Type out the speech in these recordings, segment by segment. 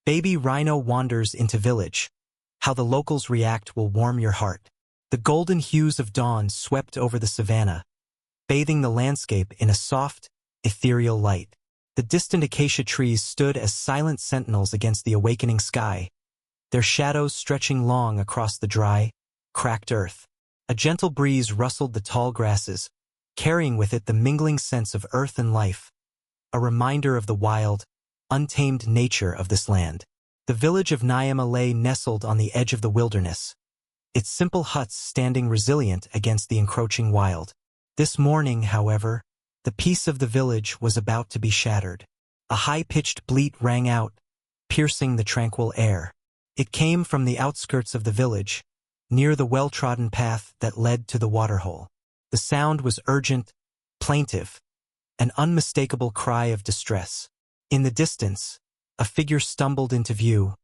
Baby Rhino wanders into village. How the locals react will warm your heart. The golden hues of dawn swept over the savannah, bathing the landscape in a soft, ethereal light. The distant acacia trees stood as silent sentinels against the awakening sky, their shadows stretching long across the dry, cracked earth. A gentle breeze rustled the tall grasses, carrying with it the mingling sense of earth and life, a reminder of the wild, untamed nature of this land. The village of Nyama lay nestled on the edge of the wilderness, its simple huts standing resilient against the encroaching wild. This morning, however, the peace of the village was about to be shattered. A high-pitched bleat rang out, piercing the tranquil air. It came from the outskirts of the village, near the well-trodden path that led to the waterhole. The sound was urgent, plaintive, an unmistakable cry of distress. In the distance, a figure stumbled into view,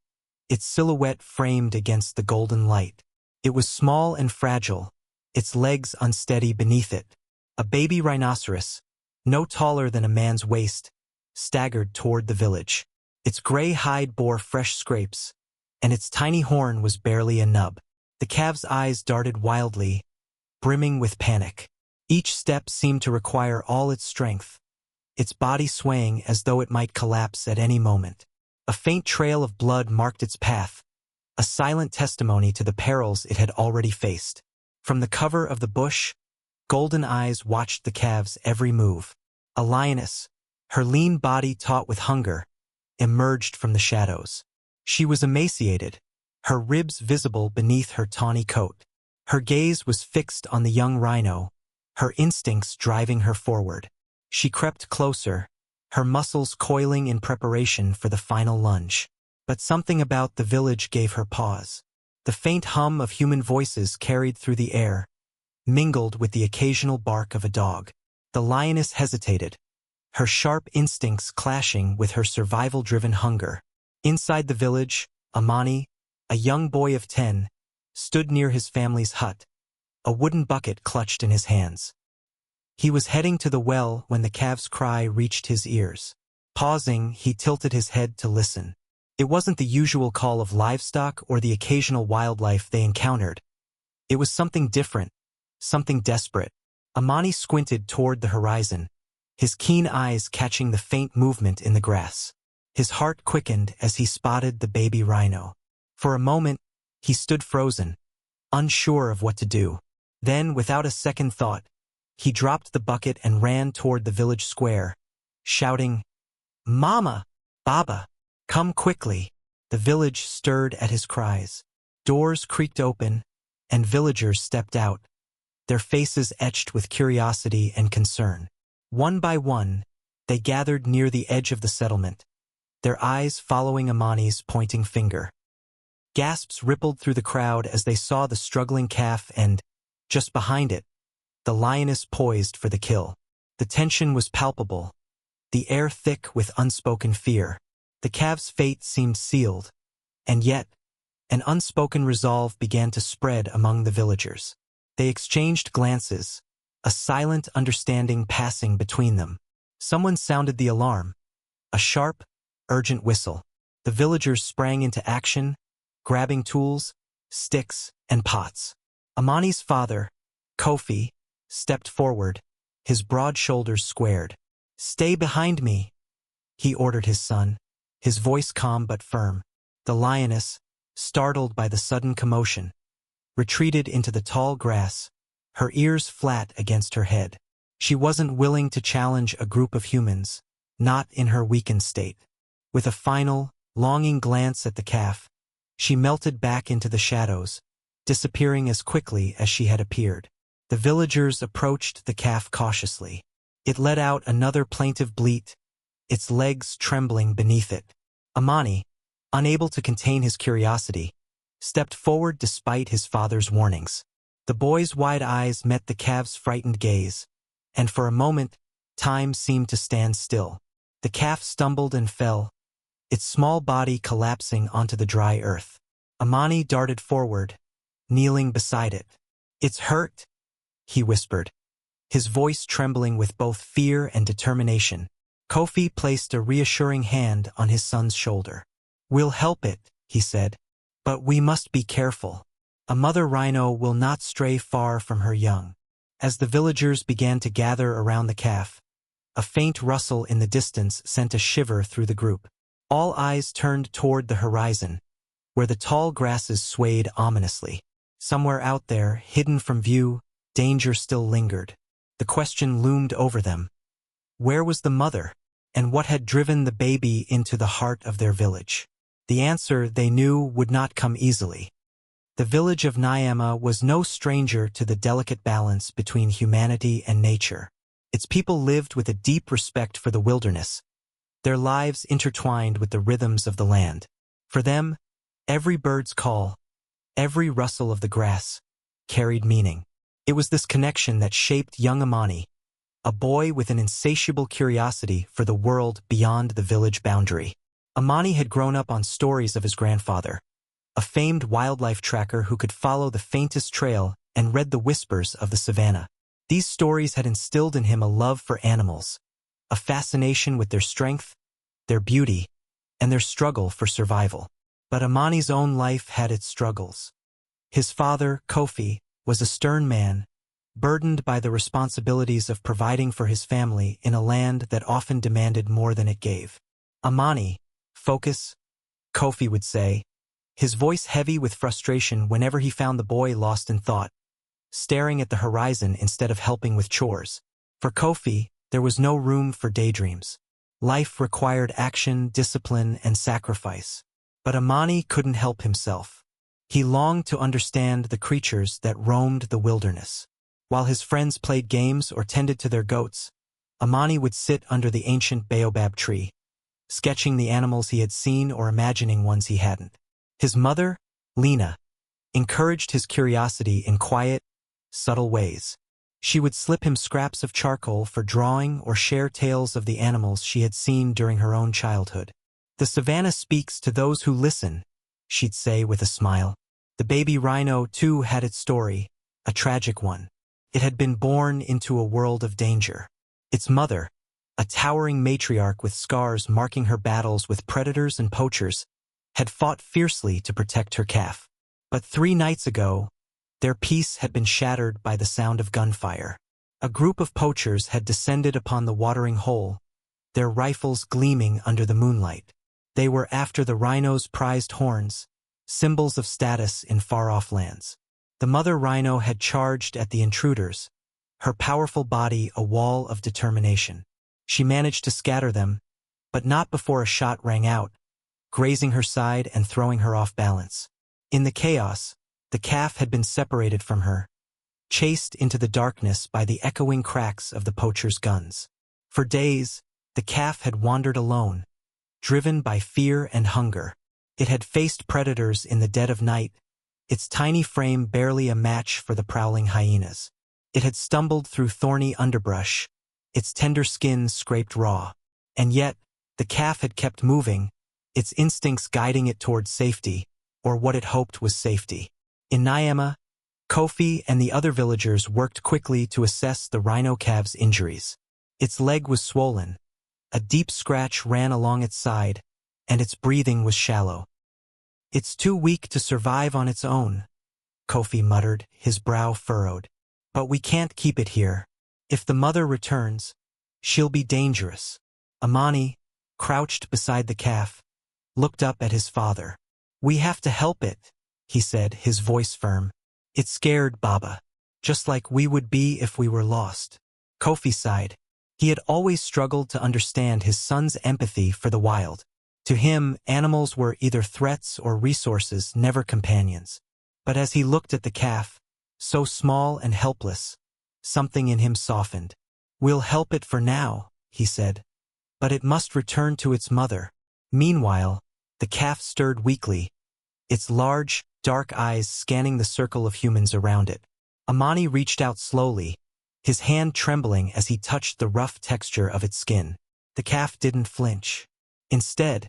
its silhouette framed against the golden light. It was small and fragile, its legs unsteady beneath it. A baby rhinoceros, no taller than a man's waist, staggered toward the village. Its gray hide bore fresh scrapes, and its tiny horn was barely a nub. The calf's eyes darted wildly, brimming with panic. Each step seemed to require all its strength, its body swaying as though it might collapse at any moment. A faint trail of blood marked its path, a silent testimony to the perils it had already faced. From the cover of the bush, golden eyes watched the calf's every move. A lioness, her lean body taut with hunger, emerged from the shadows. She was emaciated, her ribs visible beneath her tawny coat. Her gaze was fixed on the young rhino, her instincts driving her forward. She crept closer, her muscles coiling in preparation for the final lunge. But something about the village gave her pause. The faint hum of human voices carried through the air, mingled with the occasional bark of a dog. The lioness hesitated, her sharp instincts clashing with her survival-driven hunger. Inside the village, Amani, a young boy of 10, stood near his family's hut, a wooden bucket clutched in his hands. He was heading to the well when the calf's cry reached his ears. Pausing, he tilted his head to listen. It wasn't the usual call of livestock or the occasional wildlife they encountered. It was something different, something desperate. Amani squinted toward the horizon, his keen eyes catching the faint movement in the grass. His heart quickened as he spotted the baby rhino. For a moment, he stood frozen, unsure of what to do. Then, without a second thought, he dropped the bucket and ran toward the village square, shouting, "Mama! Baba! Come quickly!" The village stirred at his cries. Doors creaked open, and villagers stepped out, their faces etched with curiosity and concern. One by one, they gathered near the edge of the settlement, their eyes following Amani's pointing finger. Gasps rippled through the crowd as they saw the struggling calf and, just behind it, the lioness poised for the kill. The tension was palpable, the air thick with unspoken fear. The calf's fate seemed sealed, and yet, an unspoken resolve began to spread among the villagers. They exchanged glances, a silent understanding passing between them. Someone sounded the alarm, a sharp, urgent whistle. The villagers sprang into action, grabbing tools, sticks, and pots. Amani's father, Kofi, stepped forward, his broad shoulders squared. "Stay behind me," he ordered his son, his voice calm but firm. The lioness, startled by the sudden commotion, retreated into the tall grass, her ears flat against her head. She wasn't willing to challenge a group of humans, not in her weakened state. With a final, longing glance at the calf, she melted back into the shadows, disappearing as quickly as she had appeared. The villagers approached the calf cautiously. It let out another plaintive bleat, its legs trembling beneath it. Amani, unable to contain his curiosity, stepped forward despite his father's warnings. The boy's wide eyes met the calf's frightened gaze, and for a moment, time seemed to stand still. The calf stumbled and fell, its small body collapsing onto the dry earth. Amani darted forward, kneeling beside it. "It's hurt," he whispered, his voice trembling with both fear and determination. Kofi placed a reassuring hand on his son's shoulder. "We'll help it," he said. "But we must be careful. A mother rhino will not stray far from her young." As the villagers began to gather around the calf, a faint rustle in the distance sent a shiver through the group. All eyes turned toward the horizon, where the tall grasses swayed ominously. Somewhere out there, hidden from view, danger still lingered. The question loomed over them. Where was the mother, and what had driven the baby into the heart of their village? The answer, they knew, would not come easily. The village of Nyama was no stranger to the delicate balance between humanity and nature. Its people lived with a deep respect for the wilderness, their lives intertwined with the rhythms of the land. For them, every bird's call, every rustle of the grass, carried meaning. It was this connection that shaped young Amani, a boy with an insatiable curiosity for the world beyond the village boundary. Amani had grown up on stories of his grandfather, a famed wildlife tracker who could follow the faintest trail and read the whispers of the savannah. These stories had instilled in him a love for animals, a fascination with their strength, their beauty, and their struggle for survival. But Amani's own life had its struggles. His father, Kofi, was a stern man, burdened by the responsibilities of providing for his family in a land that often demanded more than it gave. "Amani, focus," Kofi would say, his voice heavy with frustration whenever he found the boy lost in thought, staring at the horizon instead of helping with chores. For Kofi, there was no room for daydreams. Life required action, discipline, and sacrifice. But Amani couldn't help himself. He longed to understand the creatures that roamed the wilderness. While his friends played games or tended to their goats, Amani would sit under the ancient baobab tree, sketching the animals he had seen or imagining ones he hadn't. His mother, Lena, encouraged his curiosity in quiet, subtle ways. She would slip him scraps of charcoal for drawing or share tales of the animals she had seen during her own childhood. "The savannah speaks to those who listen," she'd say with a smile. The baby rhino, too, had its story, a tragic one. It had been born into a world of danger. Its mother, a towering matriarch with scars marking her battles with predators and poachers, had fought fiercely to protect her calf. But 3 nights ago, their peace had been shattered by the sound of gunfire. A group of poachers had descended upon the watering hole, their rifles gleaming under the moonlight. They were after the rhino's prized horns, symbols of status in far-off lands. The mother rhino had charged at the intruders, her powerful body a wall of determination. She managed to scatter them, but not before a shot rang out, grazing her side and throwing her off balance. In the chaos, the calf had been separated from her, chased into the darkness by the echoing cracks of the poachers' guns. For days, the calf had wandered alone, driven by fear and hunger. It had faced predators in the dead of night, its tiny frame barely a match for the prowling hyenas. It had stumbled through thorny underbrush, its tender skin scraped raw. And yet, the calf had kept moving, its instincts guiding it towards safety, or what it hoped was safety. In Nyama, Kofi and the other villagers worked quickly to assess the rhino calf's injuries. Its leg was swollen, a deep scratch ran along its side, and its breathing was shallow. "It's too weak to survive on its own," Kofi muttered, his brow furrowed. "But we can't keep it here. If the mother returns, she'll be dangerous." Amani, crouched beside the calf, looked up at his father. "We have to help it," he said, his voice firm. "It's scared, Baba, just like we would be if we were lost." Kofi sighed. He had always struggled to understand his son's empathy for the wild. To him, animals were either threats or resources, never companions. But as he looked at the calf, so small and helpless, something in him softened. "We'll help it for now," he said, "but it must return to its mother." Meanwhile, the calf stirred weakly, its large, dark eyes scanning the circle of humans around it. Amani reached out slowly, his hand trembling as he touched the rough texture of its skin. The calf didn't flinch. Instead,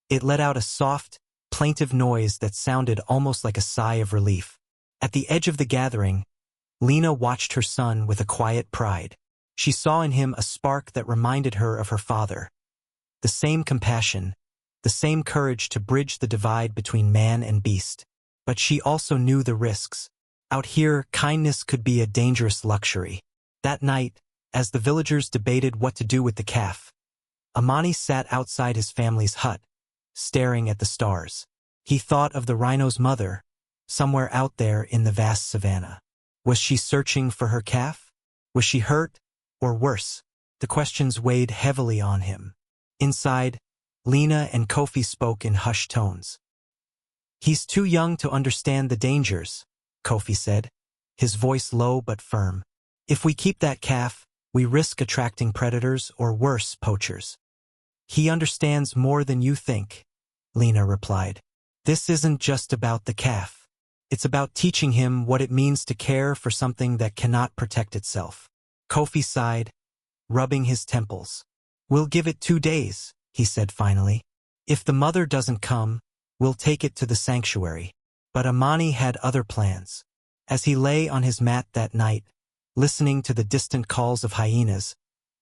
it let out a soft, plaintive noise that sounded almost like a sigh of relief. At the edge of the gathering, Lena watched her son with a quiet pride. She saw in him a spark that reminded her of her father. The same compassion, the same courage to bridge the divide between man and beast. But she also knew the risks. Out here, kindness could be a dangerous luxury. That night, as the villagers debated what to do with the calf, Amani sat outside his family's hut, staring at the stars. He thought of the rhino's mother, somewhere out there in the vast savanna. Was she searching for her calf? Was she hurt? Or worse? The questions weighed heavily on him. Inside, Lena and Kofi spoke in hushed tones. "He's too young to understand the dangers," Kofi said, his voice low but firm. "If we keep that calf, we risk attracting predators or worse, poachers." "He understands more than you think," Lena replied. "This isn't just about the calf. It's about teaching him what it means to care for something that cannot protect itself." Kofi sighed, rubbing his temples. "We'll give it 2 days," he said finally. "If the mother doesn't come, we'll take it to the sanctuary." But Amani had other plans. As he lay on his mat that night, listening to the distant calls of hyenas,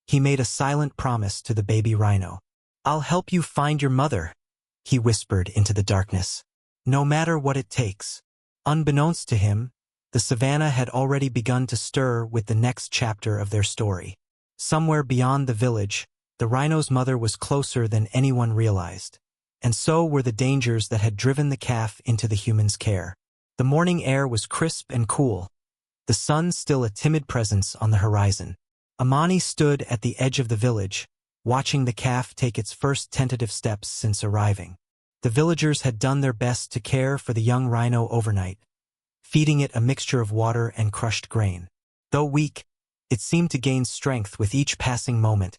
he made a silent promise to the baby rhino. "I'll help you find your mother," he whispered into the darkness. "No matter what it takes." Unbeknownst to him, the savannah had already begun to stir with the next chapter of their story. Somewhere beyond the village, the rhino's mother was closer than anyone realized. And so were the dangers that had driven the calf into the human's care. The morning air was crisp and cool, the sun still a timid presence on the horizon. Amani stood at the edge of the village, watching the calf take its first tentative steps since arriving. The villagers had done their best to care for the young rhino overnight, feeding it a mixture of water and crushed grain. Though weak, it seemed to gain strength with each passing moment,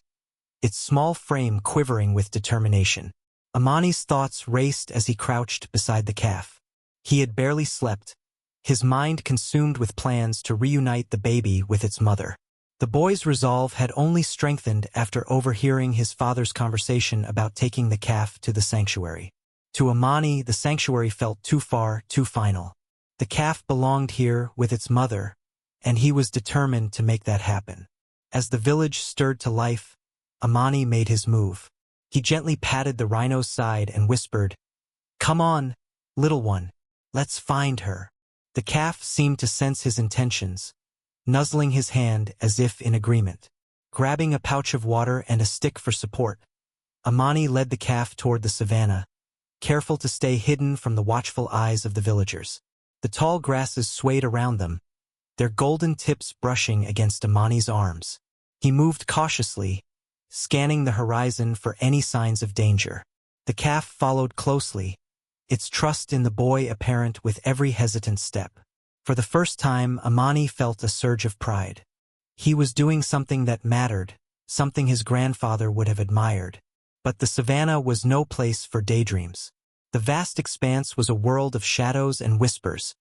its small frame quivering with determination. Amani's thoughts raced as he crouched beside the calf. He had barely slept, his mind consumed with plans to reunite the baby with its mother. The boy's resolve had only strengthened after overhearing his father's conversation about taking the calf to the sanctuary. To Amani, the sanctuary felt too far, too final. The calf belonged here with its mother, and he was determined to make that happen. As the village stirred to life, Amani made his move. He gently patted the rhino's side and whispered, "Come on, little one, let's find her." The calf seemed to sense his intentions, nuzzling his hand as if in agreement. Grabbing a pouch of water and a stick for support, Amani led the calf toward the savannah, careful to stay hidden from the watchful eyes of the villagers. The tall grasses swayed around them, their golden tips brushing against Amani's arms. He moved cautiously, scanning the horizon for any signs of danger. The calf followed closely, its trust in the boy apparent with every hesitant step. For the first time, Amani felt a surge of pride. He was doing something that mattered, something his grandfather would have admired. But the savannah was no place for daydreams. The vast expanse was a world of shadows and whispers,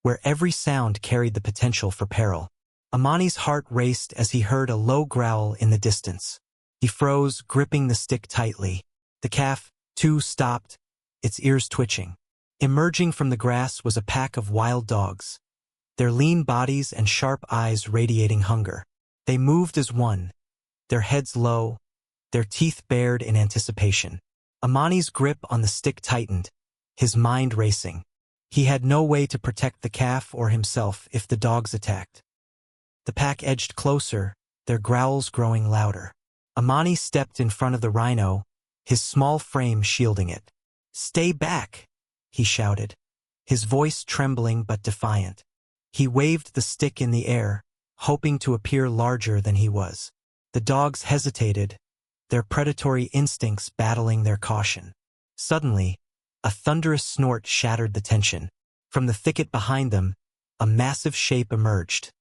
where every sound carried the potential for peril. Amani's heart raced as he heard a low growl in the distance. He froze, gripping the stick tightly. The calf, too, stopped, its ears twitching. Emerging from the grass was a pack of wild dogs, their lean bodies and sharp eyes radiating hunger. They moved as one, their heads low, their teeth bared in anticipation. Amani's grip on the stick tightened, his mind racing. He had no way to protect the calf or himself if the dogs attacked. The pack edged closer, their growls growing louder. Amani stepped in front of the rhino, his small frame shielding it. "Stay back," he shouted, his voice trembling but defiant. He waved the stick in the air, hoping to appear larger than he was. The dogs hesitated, their predatory instincts battling their caution. Suddenly, a thunderous snort shattered the tension. From the thicket behind them, a massive shape emerged.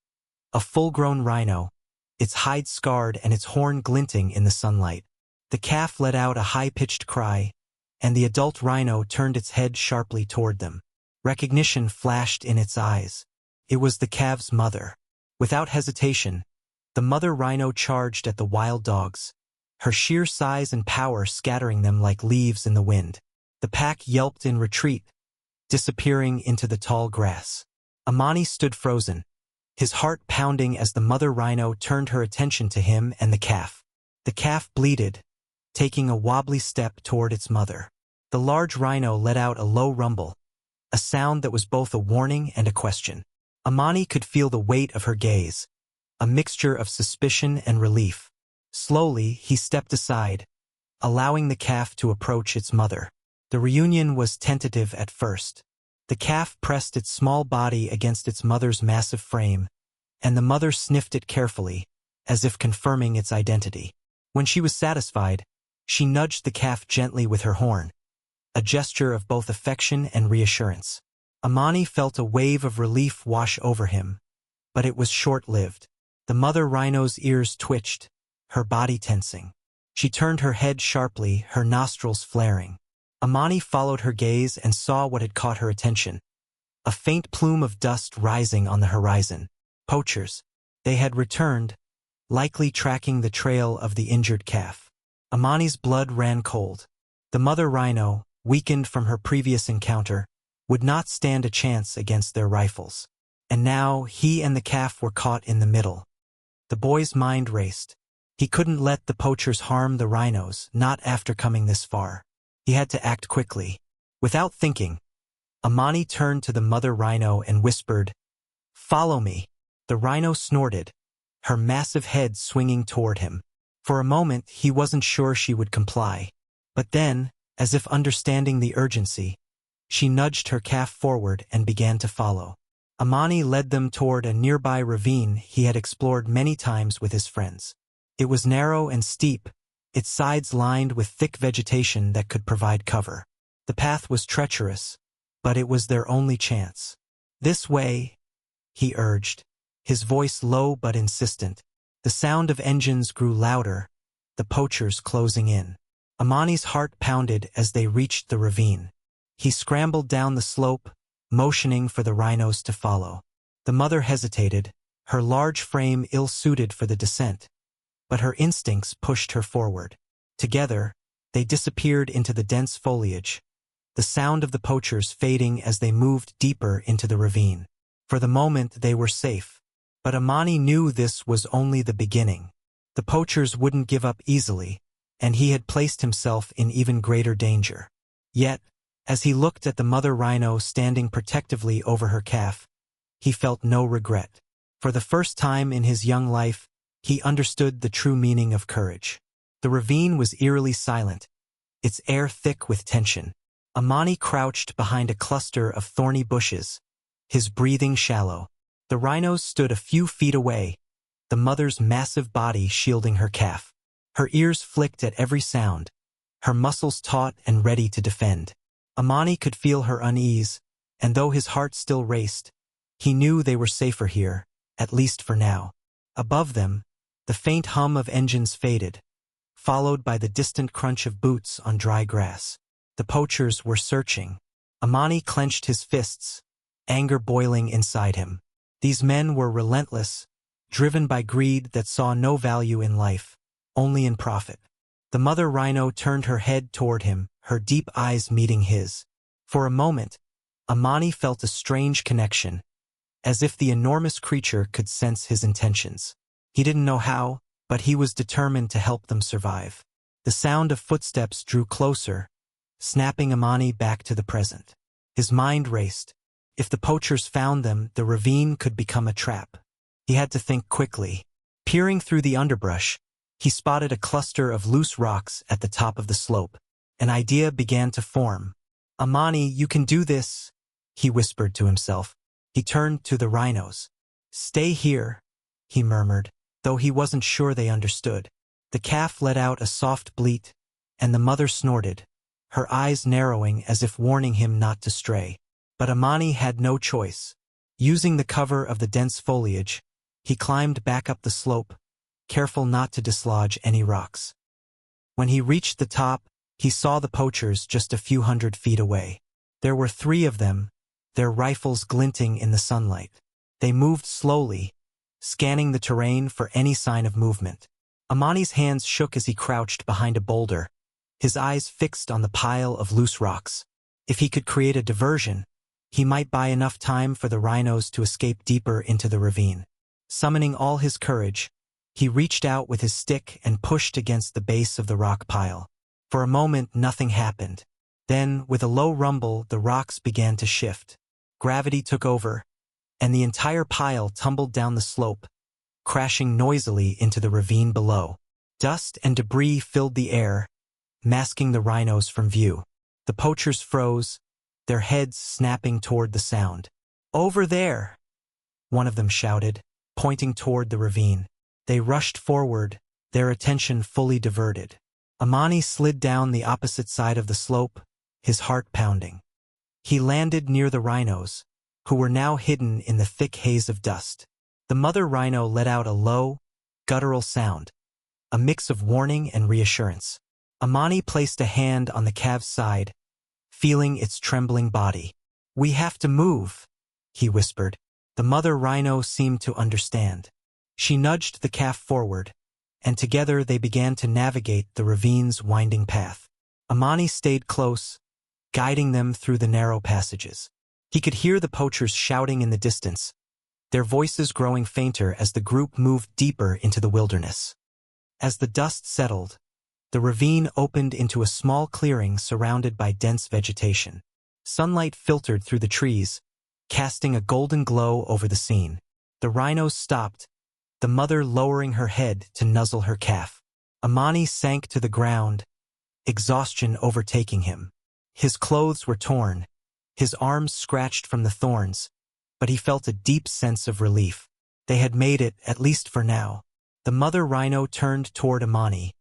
A full-grown rhino, its hide scarred and its horn glinting in the sunlight. The calf let out a high-pitched cry, and the adult rhino turned its head sharply toward them. Recognition flashed in its eyes. It was the calf's mother. Without hesitation, the mother rhino charged at the wild dogs, her sheer size and power scattering them like leaves in the wind. The pack yelped in retreat, disappearing into the tall grass. Amani stood frozen, his heart pounding as the mother rhino turned her attention to him and the calf. The calf bleated, taking a wobbly step toward its mother. The large rhino let out a low rumble, a sound that was both a warning and a question. Amani could feel the weight of her gaze, a mixture of suspicion and relief. Slowly, he stepped aside, allowing the calf to approach its mother. The reunion was tentative at first. The calf pressed its small body against its mother's massive frame, and the mother sniffed it carefully, as if confirming its identity. When she was satisfied, she nudged the calf gently with her horn, a gesture of both affection and reassurance. Amani felt a wave of relief wash over him, but it was short-lived. The mother rhino's ears twitched, her body tensing. She turned her head sharply, her nostrils flaring. Amani followed her gaze and saw what had caught her attention. A faint plume of dust rising on the horizon. Poachers. They had returned, likely tracking the trail of the injured calf. Amani's blood ran cold. The mother rhino, weakened from her previous encounter, would not stand a chance against their rifles. And now he and the calf were caught in the middle. The boy's mind raced. He couldn't let the poachers harm the rhinos, not after coming this far. He had to act quickly. Without thinking, Amani turned to the mother rhino and whispered, "Follow me." The rhino snorted, her massive head swinging toward him. For a moment, he wasn't sure she would comply. But then, as if understanding the urgency, she nudged her calf forward and began to follow. Amani led them toward a nearby ravine he had explored many times with his friends. It was narrow and steep, its sides lined with thick vegetation that could provide cover. The path was treacherous, but it was their only chance. "This way," he urged, his voice low but insistent. The sound of engines grew louder, the poachers closing in. Amani's heart pounded as they reached the ravine. He scrambled down the slope, motioning for the rhinos to follow. The mother hesitated, her large frame ill-suited for the descent, but her instincts pushed her forward. Together, they disappeared into the dense foliage, the sound of the poachers fading as they moved deeper into the ravine. For the moment, they were safe, but Amani knew this was only the beginning. The poachers wouldn't give up easily, and he had placed himself in even greater danger. Yet, as he looked at the mother rhino standing protectively over her calf, he felt no regret. For the first time in his young life, he understood the true meaning of courage. The ravine was eerily silent, its air thick with tension. Amani crouched behind a cluster of thorny bushes, his breathing shallow. The rhinos stood a few feet away, the mother's massive body shielding her calf. Her ears flicked at every sound, her muscles taut and ready to defend. Amani could feel her unease, and though his heart still raced, he knew they were safer here, at least for now. Above them, the faint hum of engines faded, followed by the distant crunch of boots on dry grass. The poachers were searching. Amani clenched his fists, anger boiling inside him. These men were relentless, driven by greed that saw no value in life, only in profit. The mother rhino turned her head toward him, her deep eyes meeting his. For a moment, Amani felt a strange connection, as if the enormous creature could sense his intentions. He didn't know how, but he was determined to help them survive. The sound of footsteps drew closer, snapping Amani back to the present. His mind raced. If the poachers found them, the ravine could become a trap. He had to think quickly. Peering through the underbrush, he spotted a cluster of loose rocks at the top of the slope. An idea began to form. "Amani, you can do this," he whispered to himself. He turned to the rhinos. "Stay here," he murmured, though he wasn't sure they understood. The calf let out a soft bleat, and the mother snorted, her eyes narrowing as if warning him not to stray. But Amani had no choice. Using the cover of the dense foliage, he climbed back up the slope, careful not to dislodge any rocks. When he reached the top, he saw the poachers just a few hundred feet away. There were 3 of them, their rifles glinting in the sunlight. They moved slowly, scanning the terrain for any sign of movement. Amani's hands shook as he crouched behind a boulder, his eyes fixed on the pile of loose rocks. If he could create a diversion, he might buy enough time for the rhinos to escape deeper into the ravine. Summoning all his courage, he reached out with his stick and pushed against the base of the rock pile. For a moment, nothing happened. Then, with a low rumble, the rocks began to shift. Gravity took over, and the entire pile tumbled down the slope, crashing noisily into the ravine below. Dust and debris filled the air, masking the rhinos from view. The poachers froze, their heads snapping toward the sound. "Over there!" one of them shouted, pointing toward the ravine. They rushed forward, their attention fully diverted. Amani slid down the opposite side of the slope, his heart pounding. He landed near the rhinos, who were now hidden in the thick haze of dust. The mother rhino let out a low, guttural sound, a mix of warning and reassurance. Amani placed a hand on the calf's side, feeling its trembling body. "We have to move," he whispered. The mother rhino seemed to understand. She nudged the calf forward, and together they began to navigate the ravine's winding path. Amani stayed close, guiding them through the narrow passages. He could hear the poachers shouting in the distance, their voices growing fainter as the group moved deeper into the wilderness. As the dust settled, the ravine opened into a small clearing surrounded by dense vegetation. Sunlight filtered through the trees, casting a golden glow over the scene. The rhinos stopped, the mother lowering her head to nuzzle her calf. Amani sank to the ground, exhaustion overtaking him. His clothes were torn, his arms scratched from the thorns, but he felt a deep sense of relief. They had made it, at least for now. The mother rhino turned toward Amani,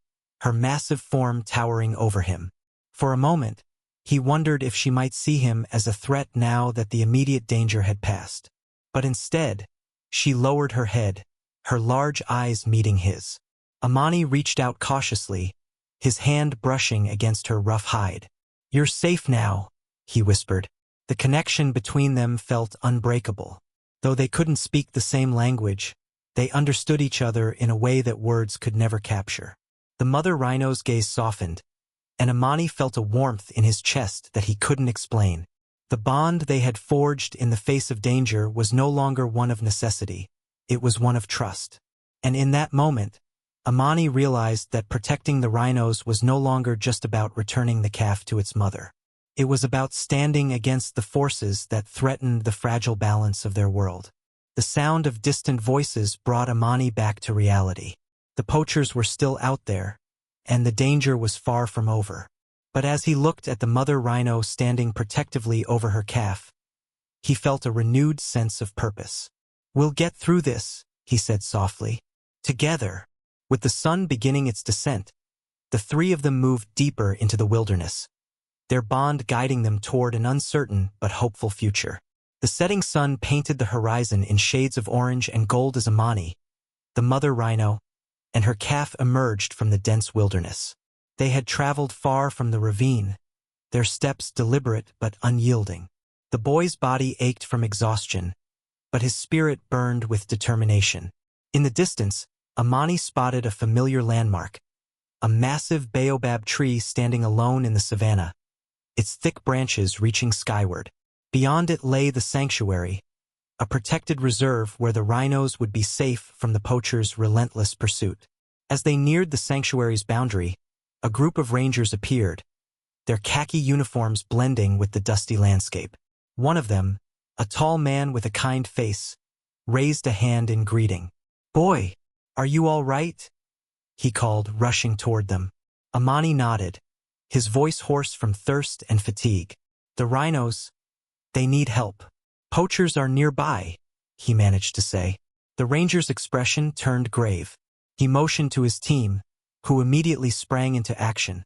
her massive form towering over him. For a moment, he wondered if she might see him as a threat now that the immediate danger had passed. But instead, she lowered her head, her large eyes meeting his. Amani reached out cautiously, his hand brushing against her rough hide. "You're safe now," he whispered. The connection between them felt unbreakable. Though they couldn't speak the same language, they understood each other in a way that words could never capture. The mother rhino's gaze softened, and Amani felt a warmth in his chest that he couldn't explain. The bond they had forged in the face of danger was no longer one of necessity, it was one of trust. And in that moment, Amani realized that protecting the rhinos was no longer just about returning the calf to its mother. It was about standing against the forces that threatened the fragile balance of their world. The sound of distant voices brought Amani back to reality. The poachers were still out there, and the danger was far from over. But as he looked at the mother rhino standing protectively over her calf, he felt a renewed sense of purpose. "We'll get through this," he said softly. Together, with the sun beginning its descent, the three of them moved deeper into the wilderness, their bond guiding them toward an uncertain but hopeful future. The setting sun painted the horizon in shades of orange and gold as Amani, the mother rhino, and her calf emerged from the dense wilderness. They had traveled far from the ravine, their steps deliberate but unyielding. The boy's body ached from exhaustion, but his spirit burned with determination. In the distance, Amani spotted a familiar landmark, a massive baobab tree standing alone in the savanna, its thick branches reaching skyward. Beyond it lay the sanctuary, a protected reserve where the rhinos would be safe from the poachers' relentless pursuit. As they neared the sanctuary's boundary, a group of rangers appeared, their khaki uniforms blending with the dusty landscape. One of them, a tall man with a kind face, raised a hand in greeting. "Boy, are you all right?" he called, rushing toward them. Amani nodded, his voice hoarse from thirst and fatigue. "The rhinos, they need help. Poachers are nearby," he managed to say. The ranger's expression turned grave. He motioned to his team, who immediately sprang into action,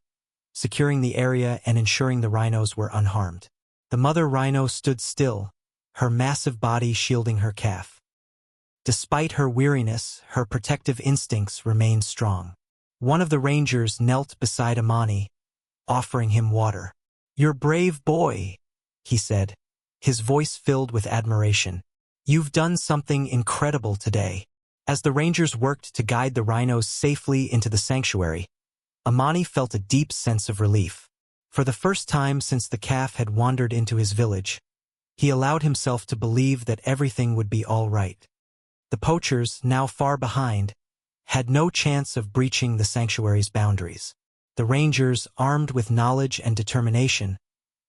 securing the area and ensuring the rhinos were unharmed. The mother rhino stood still, her massive body shielding her calf. Despite her weariness, her protective instincts remained strong. One of the rangers knelt beside Amani, offering him water. "You're brave boy," he said, his voice filled with admiration. "You've done something incredible today." As the rangers worked to guide the rhinos safely into the sanctuary, Amani felt a deep sense of relief. For the first time since the calf had wandered into his village, he allowed himself to believe that everything would be all right. The poachers, now far behind, had no chance of breaching the sanctuary's boundaries. The rangers, armed with knowledge and determination,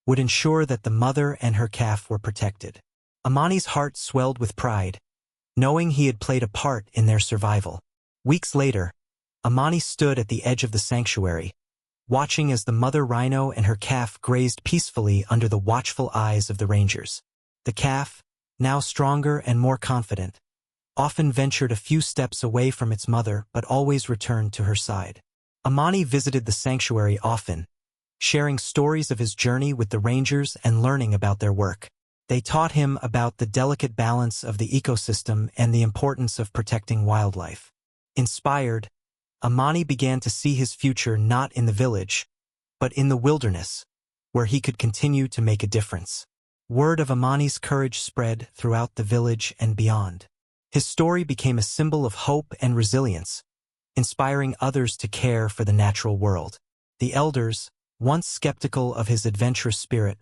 would ensure that the mother and her calf were protected. Amani's heart swelled with pride, knowing he had played a part in their survival. Weeks later, Amani stood at the edge of the sanctuary, watching as the mother rhino and her calf grazed peacefully under the watchful eyes of the rangers. The calf, now stronger and more confident, often ventured a few steps away from its mother but always returned to her side. Amani visited the sanctuary often, sharing stories of his journey with the rangers and learning about their work. They taught him about the delicate balance of the ecosystem and the importance of protecting wildlife. Inspired, Amani began to see his future not in the village, but in the wilderness, where he could continue to make a difference. Word of Amani's courage spread throughout the village and beyond. His story became a symbol of hope and resilience, inspiring others to care for the natural world. The elders, once skeptical of his adventurous spirit,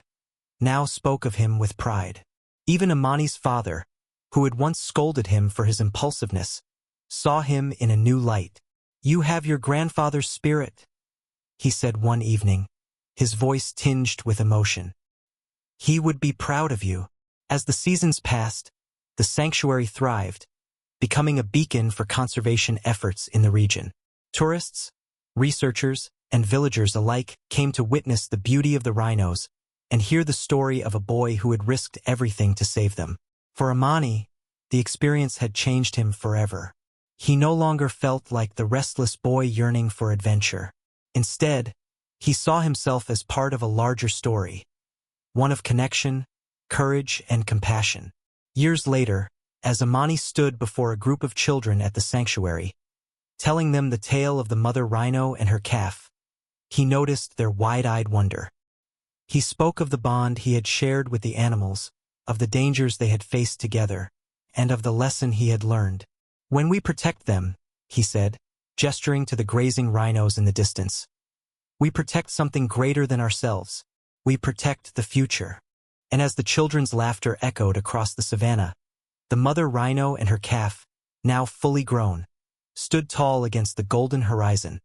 now spoke of him with pride. Even Amani's father, who had once scolded him for his impulsiveness, saw him in a new light. "You have your grandfather's spirit," he said one evening, his voice tinged with emotion. "He would be proud of you." As the seasons passed, the sanctuary thrived, becoming a beacon for conservation efforts in the region. Tourists, researchers, and villagers alike came to witness the beauty of the rhinos and hear the story of a boy who had risked everything to save them. For Amani, the experience had changed him forever. He no longer felt like the restless boy yearning for adventure. Instead, he saw himself as part of a larger story, one of connection, courage, and compassion. Years later, as Amani stood before a group of children at the sanctuary, telling them the tale of the mother rhino and her calf, he noticed their wide-eyed wonder. He spoke of the bond he had shared with the animals, of the dangers they had faced together, and of the lesson he had learned. "When we protect them," he said, gesturing to the grazing rhinos in the distance, "we protect something greater than ourselves. We protect the future." And as the children's laughter echoed across the savanna, the mother rhino and her calf, now fully grown, stood tall against the golden horizon,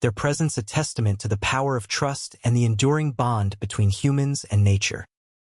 their presence a testament to the power of trust and the enduring bond between humans and nature.